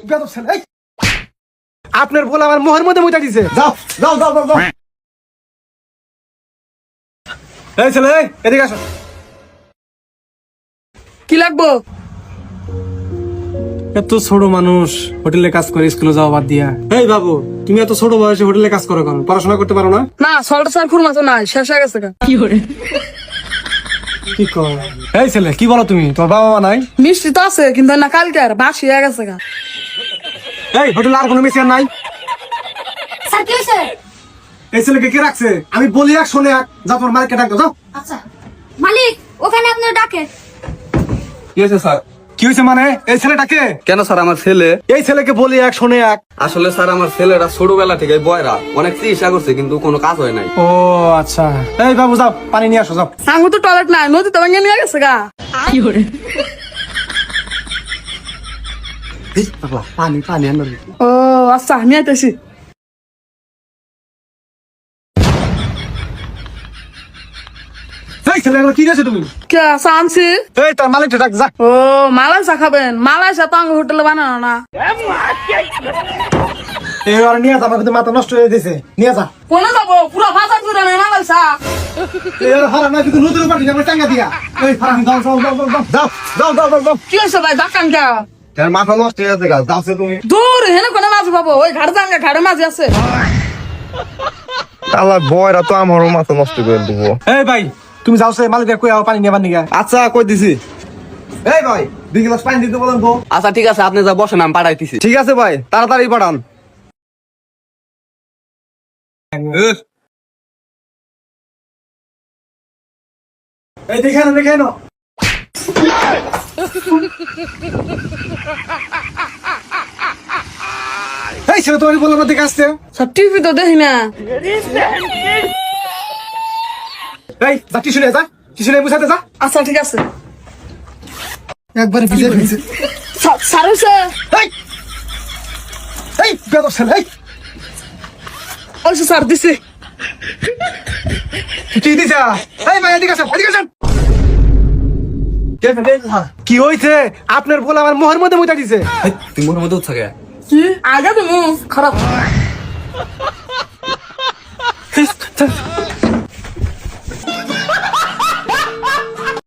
বেয়াদব ছেলে, এই আপনার বলে আমার মোহের মধ্যে মুইতা দিছে। যাও যাও যাও যাও যাও। এই ছেলে, এই এদিকে আসো। কি লাগবো? এত ছোট মানুষ হোটেলে কাজ করে স্কুলে যাওয়া বাদ দিয়া। এই বাবু, তুমি এত ছোট বয়সে হোটেলে কাজ করো কেন? পড়াশোনা করতে পারো না? না, সল্ট স্যার খুরমা তো নাই, শেষ হয়ে গেছে। কি কর? এই ছেলে, কি বলো তুমি? তোমার বাবা মা নাই? মিষ্টি তো আছে, কিন্তু না কালকে আর বাসি হয়ে গেছে। এই হোটেলে আর কোনো মেশিন নাই? স্যার কি হয়েছে? এই ছেলেকে কে রাখছে? আমি বলি এক শোনে এক। যা তোমার মালিককে ডাক দাও, যাও। আচ্ছা মালিক, ওখানে আপনার ডাকে। কি হয়েছে স্যার? কি হয়েছে মানে? এই ছেলেটাকে? কেন স্যার? আমার ছেলে। এই ছেলেকে বলি এক শোনে এক। আসলে স্যার আমার ছেলেরা ছোটবেলা থেকে বয়রা অনেক চিকিৎসা করছে কিন্তু কোনো কাজ হয় নাই। ও আচ্ছা। এই বাবু যাও, পানি নিয়ে আসো, যাও। সাঙ্গু তো টয়লেট নাই, নদীতে ভেঙে নিয়ে গেছে গা। এই বাবা, পানি পানি আনো। ও আচ্ছা, আমি আইতেছি। এই ছেলে, এগুলো কি দিয়েছো তুমি? কে আনছি? এই তোর মালিকটা ডাক, যা। ও মালাই চা খাবেন? মালাই চা তো আমার হোটেলে বানানো না। এবার নিয়ে যা, আমার কিন্তু মাথা নষ্ট হয়ে গেছে। নিয়ে যা। কোনে যাবো? পুরো ভাষা জুড়ে নেই মালাই চা। এর হারা না কিন্তু নদীর উপর দিয়ে আমরা টাঙ্গা দিয়া। এই ফারান, যাও যাও যাও যাও যাও যাও যাও যাও যাও। কি হয়েছে ভাই? ডাক্তার কে? তার মাথা নষ্ট হয়ে গেছে গাছ যাচ্ছে তুমি। দূর হেনে কোনে মাছ পাবো? ওই ঘাড়ে যান, ঘাড়ে মাছ আছে। আল্লাহ বয়রা তো আমারও মাথা নষ্ট করে দেবো। এই ভাই, তুমি যাও সে মালিককে কই আও পানি নিয়ে বান নিগা। আচ্ছা কই দিছি। এই ভাই, 2 গ্লাস পানি দিতে বলেন তো। আচ্ছা ঠিক আছে, আপনি যা বসেন, আমি পাঠাইতেছি। ঠিক আছে ভাই, তাড়াতাড়ি পাঠান। এই দেখে না, দেখে না। এই ছেলে, তোমার বললাম না দেখে আসতে। সব টিভি তো দেখি না। এই যা, টিস্যু নিয়ে যা, টিস্যু নিয়ে মুছাতে যা। আচ্ছা ঠিক আছে। একবারে ভিজে ভিজে। স্যার হয়েছে? এই এই বেয়াদব ছেলে, এই ওইসে স্যার দিছি। কি দিছা? এই ভাই এদিকে আসেন, এদিকে আসেন। কি হইছে? আপনার বলে আমার মোহের মধ্যে মুইতা দিছে। তুই মনের মধ্যে উৎসাহ কি আগে তুমি খারাপ।